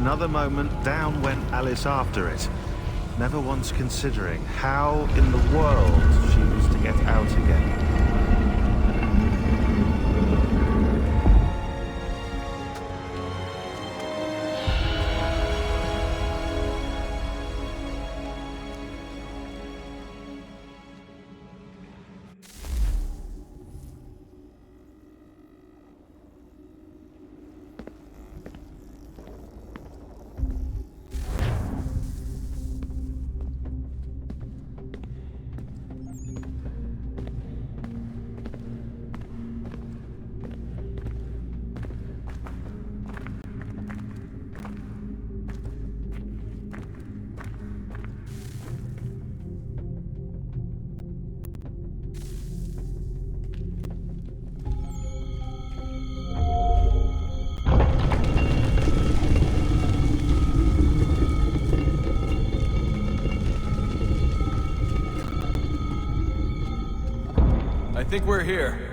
another moment, down went Alice after it, never once considering how in the world she was to get out again. I think we're here.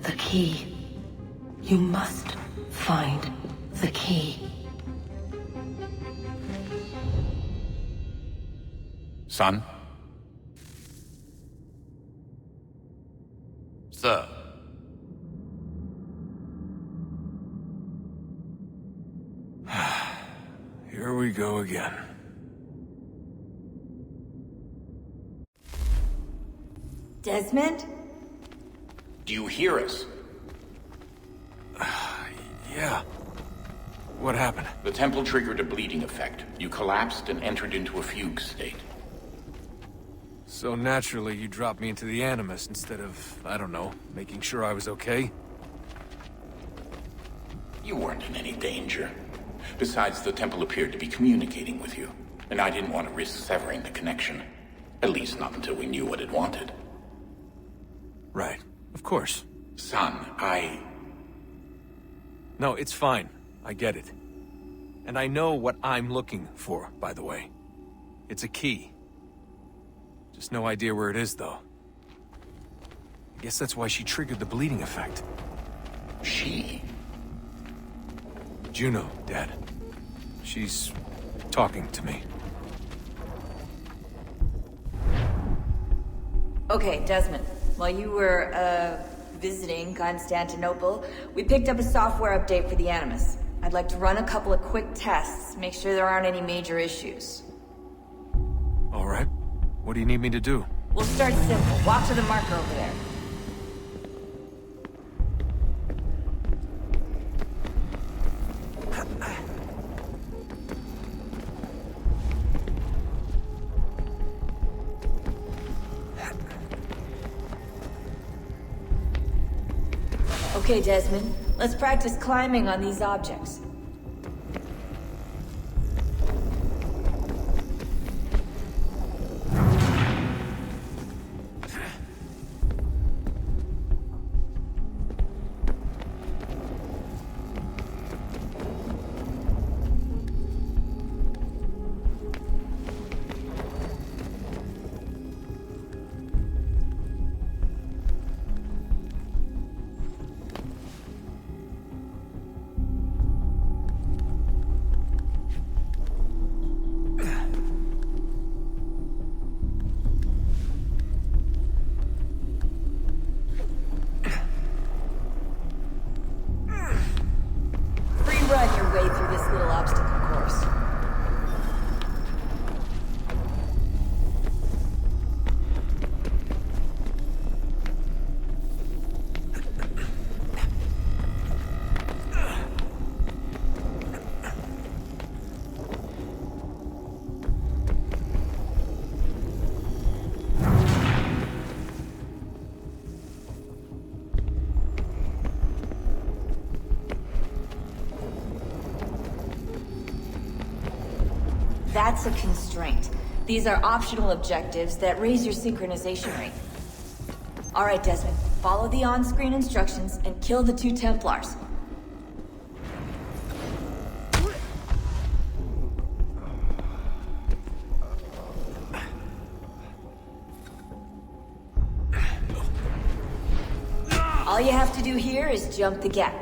The key. You must find the key. Son? Sir? Here we go again. Desmond? Do you hear us? Yeah. What happened? The temple triggered a bleeding effect. You collapsed and entered into a fugue state. So naturally, you dropped me into the Animus instead of, I don't know, making sure I was okay? You weren't in any danger. Besides, the temple appeared to be communicating with you, and I didn't want to risk severing the connection. At least not until we knew what it wanted. Right. Of course. Son, No, it's fine. I get it. And I know what I'm looking for, by the way. It's a key. Just no idea where it is, though. I guess that's why she triggered the bleeding effect. She? Juno, Dad. She's talking to me. Okay, Desmond. While you were, visiting Constantinople, we picked up a software update for the Animus. I'd like to run a couple of quick tests, make sure there aren't any major issues. All right. What do you need me to do? We'll start simple. Walk to the marker over there. Okay, Desmond. Let's practice climbing on these objects. Run your way through this little obstacle course. That's a constraint. These are optional objectives that raise your synchronization rate. Alright, Desmond. Follow the on-screen instructions and kill the 2 Templars. All you have to do here is jump the gap.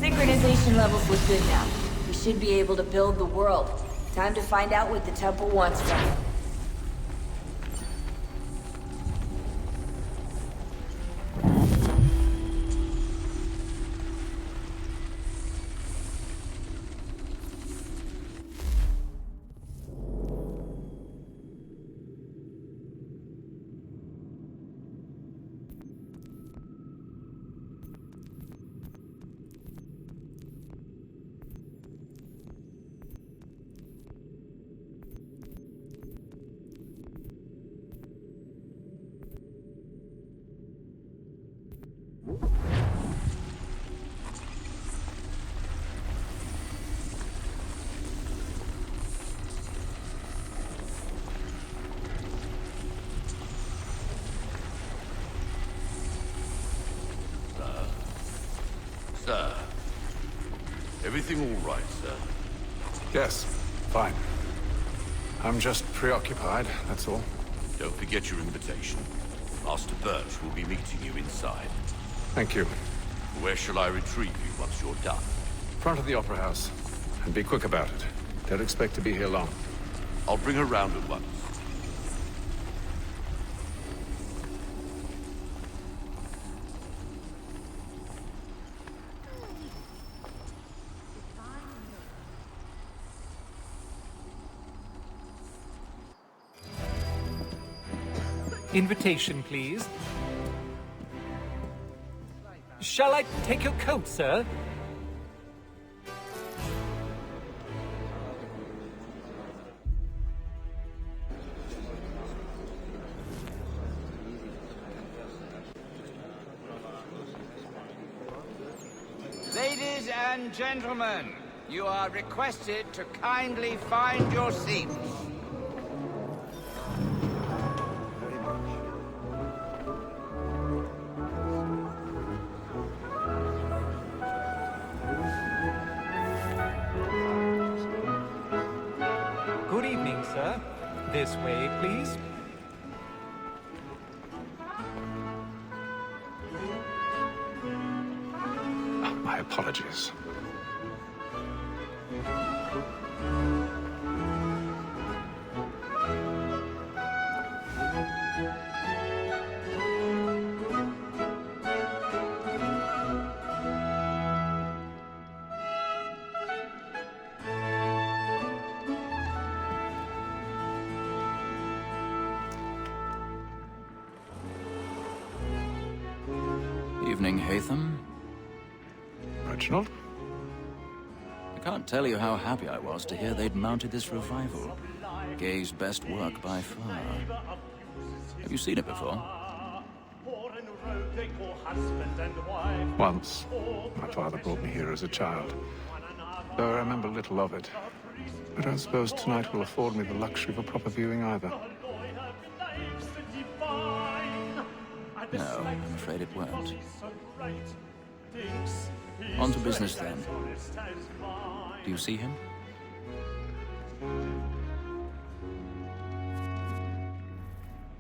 Synchronization levels look good now. We should be able to build the world. Time to find out what the temple wants from it. Everything all right, sir? Yes, fine. I'm just preoccupied, that's all. Don't forget your invitation. Master Birch will be meeting you inside. Thank you. Where shall I retrieve you once you're done? Front of the Opera House. And be quick about it. Don't expect to be here long. I'll bring her round at once. Invitation, please. Shall I take your coat, sir? Ladies and gentlemen, you are requested to kindly find your seats. Good evening, sir. This way, please. My apologies. Evening, Haytham. Reginald? I can't tell you how happy I was to hear they'd mounted this revival. Gay's best work by far. Have you seen it before? Once. My father brought me here as a child. Though I remember little of it. I don't suppose tonight will afford me the luxury of a proper viewing either. No, I'm afraid it won't. On to business then. Do you see him?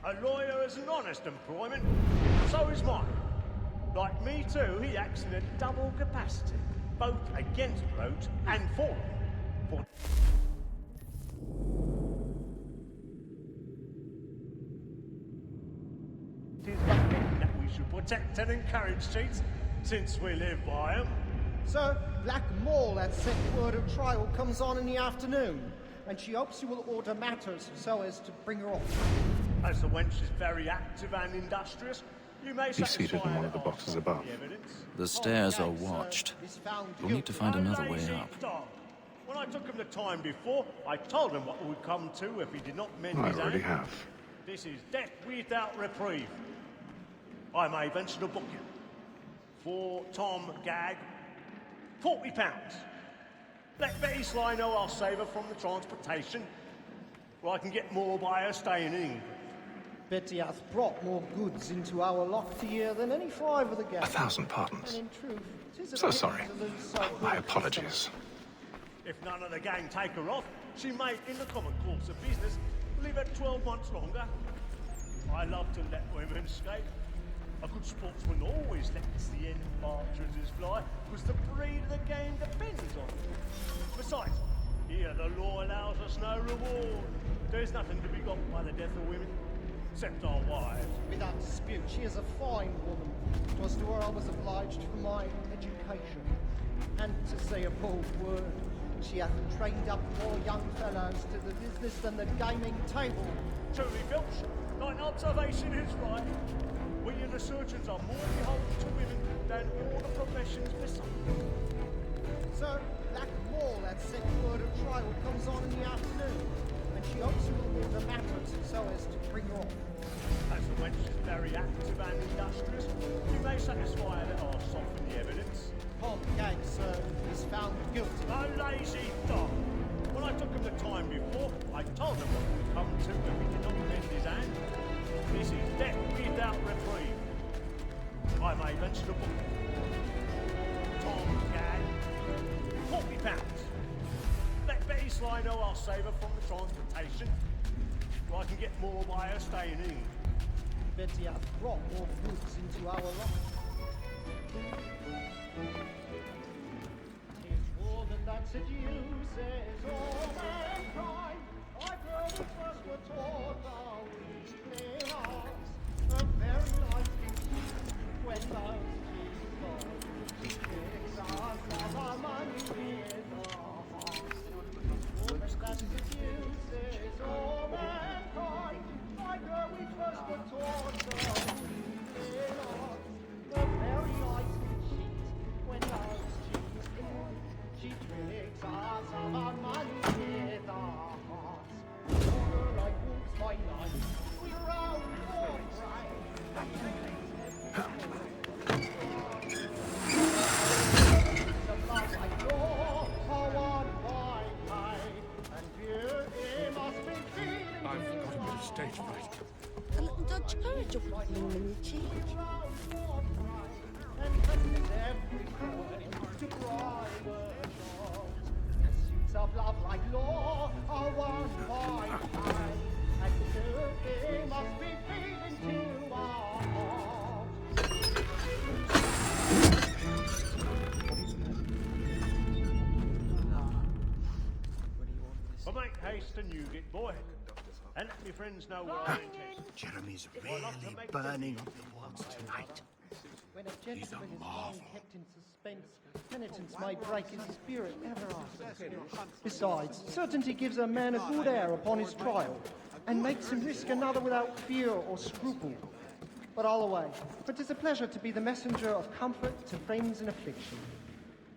A lawyer is an honest employment, so is mine. Like me too, he acts in a double capacity, both against Roach and for them. It is but that we should protect and encourage cheats, since we live by them. Sir, Black Mall had sent word of trial comes on in the afternoon, and she hopes you will order matters so as to bring her off. As the wench is very active and industrious, you may Be seated in one of the boxes above. The stairs are watched. We'll need to find another way up. When I took him the time before, I told him what it would come to if he did not mend I his already hand. have. This is death without reprieve. I may venture to book him. For Tom Gag, £40. Let Betty Sly know I'll save her from the transportation, or I can get more by her staying in England. Betty hath brought more goods into our lock here than any five of the gang. 1,000 pardons. And in truth, 'tis a So pity sorry. to lose so good My a apologies. If none of the gang take her off, she may, in the common course of business, live at 12 months longer. I love to let women escape. A good sportsman always lets the end partridges fly, because the breed of the game depends on it. Besides, here the law allows us no reward. There's nothing to be got by the death of women, except our wives. Without dispute, she is a fine woman. 'Twas to her I was obliged for my education. And to say a bold word, she hath trained up more young fellows to the business than the gaming table. Truly, Filch, thine observation is right. We and the surgeons are more beholden to women than all the professions besides. Sir, Black Mall had sent word of trial comes on in the afternoon, and she hopes you will order matters so as to bring her off. As the wench is very active and industrious, you may satisfy her that I'll soften the evidence. Tom Gag, sir, is found guilty. A lazy dog. When I took him the time before, I told him what would come to if he did not mend his hand. This is death without reprieve. I may venture to book him. Tom Gag, £40. Let Betty Sly know I'll save her from the transportation. So I can get more by her staying in. Betty hath brought more goods into our lot. Tis woman that seduces all mankind. I grow the first were taught our weakling arms. The very light when love's she picks us of our money with our hearts. Woman that seduces all mankind. I grow we first were taught our weakling arms. The very light when love's she tricks us of our money with our hearts. Order like wolves by night, we round for pride. I've got a bit of stage fright. A little Dutch courage of bloom in your cheek. Of love like law are one by time, and the must be feed into our hearts. But make haste and you get boy. And let me friends know what I intend. Jeremy's really burning up the walls tonight. When a gentleman is long kept in suspense, penitence may break his spirit ever after. Besides, certainty gives a man a good air upon his trial, and makes him risk another without fear or scruple. But I'll away, for 'tis a pleasure to be the messenger of comfort to friends in affliction.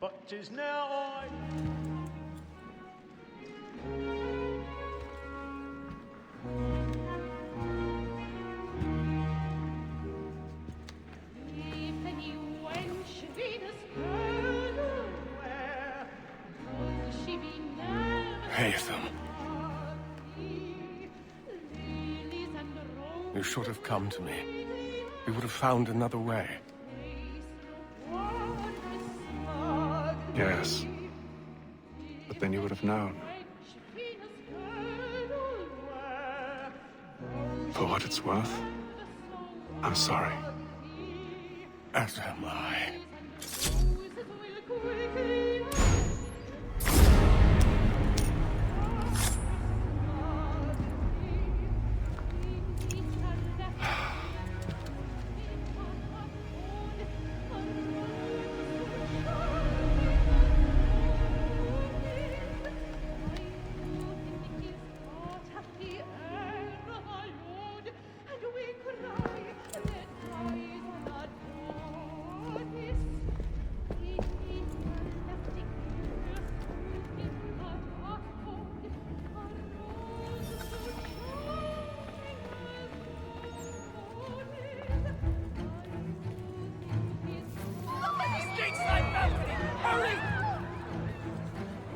But 'tis now I... Haytham. You should have come to me. We would have found another way. Yes. But then you would have known. For what it's worth, I'm sorry. As am I.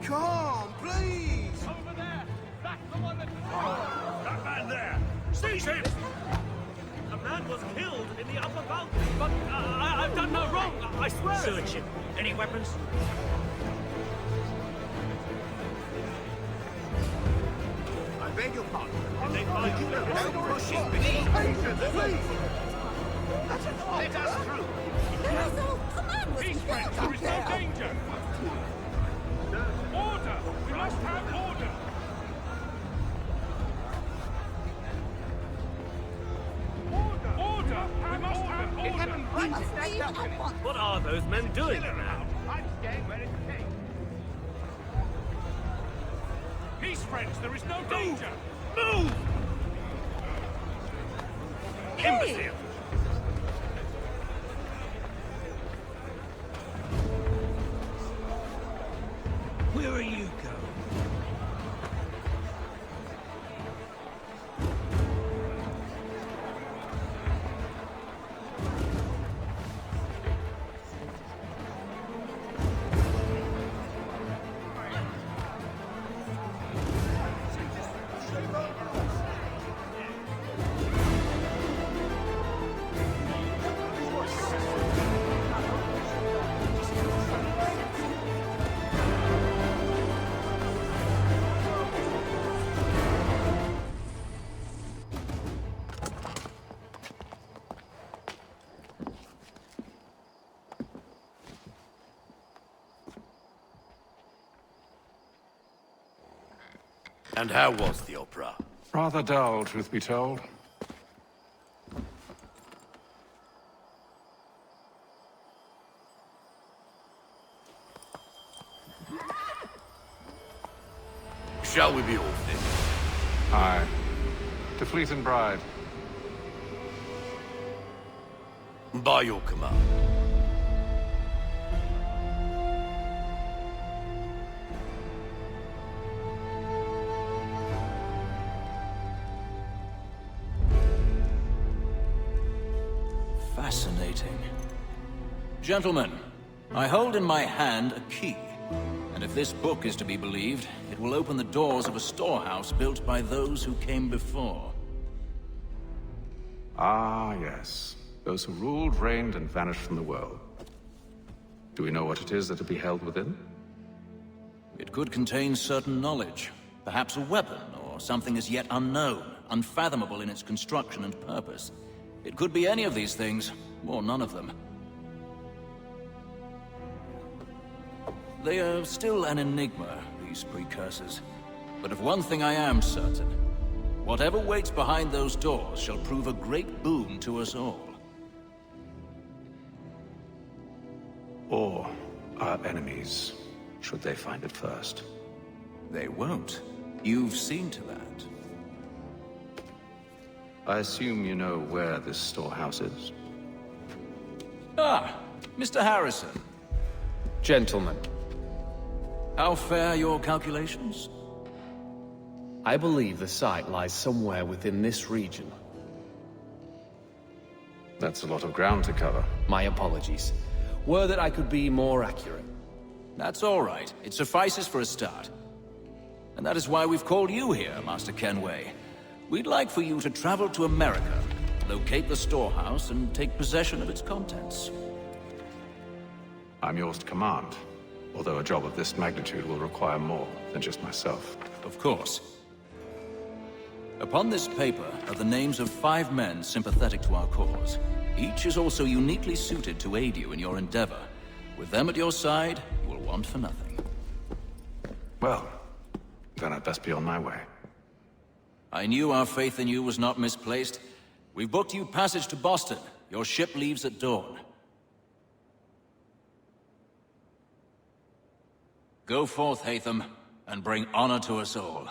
Come, please! Over there! That's the one that... That man there! Seize him! A man was killed in the upper balcony, but I've done no wrong, I swear. Search him. Any weapons? I beg your pardon. Did they find you? Don't push him, please! Please! Let us through! Peace, friends! There is no danger! Order! We must have order! Order! We must have order! It happened right at that balcony. What are those men doing around? I'm staying where it's safe. Peace, friends! There is no danger! Move! Imbecile! Where are you going? And how was the opera? Rather dull, truth be told. Shall we be off then? Aye. To Fleet and Bride. By your command. Fascinating. Gentlemen, I hold in my hand a key. And if this book is to be believed, it will open the doors of a storehouse built by those who came before. Ah, yes. Those who ruled, reigned, and vanished from the world. Do we know what it is that will be held within? It could contain certain knowledge. Perhaps a weapon, or something as yet unknown, unfathomable in its construction and purpose. It could be any of these things, or none of them. They are still an enigma, these precursors. But of one thing I am certain. Whatever waits behind those doors shall prove a great boon to us all. Or our enemies, should they find it first. They won't. You've seen to that. I assume you know where this storehouse is? Ah, Mr. Harrison. Gentlemen. How fair your calculations? I believe the site lies somewhere within this region. That's a lot of ground to cover. My apologies. Were that I could be more accurate. That's all right. It suffices for a start. And that is why we've called you here, Master Kenway. We'd like for you to travel to America, locate the storehouse, and take possession of its contents. I'm yours to command, although a job of this magnitude will require more than just myself. Of course. Upon this paper are the names of 5 men sympathetic to our cause. Each is also uniquely suited to aid you in your endeavor. With them at your side, you will want for nothing. Well, then I'd best be on my way. I knew our faith in you was not misplaced. We've booked you passage to Boston. Your ship leaves at dawn. Go forth, Hatham, and bring honor to us all.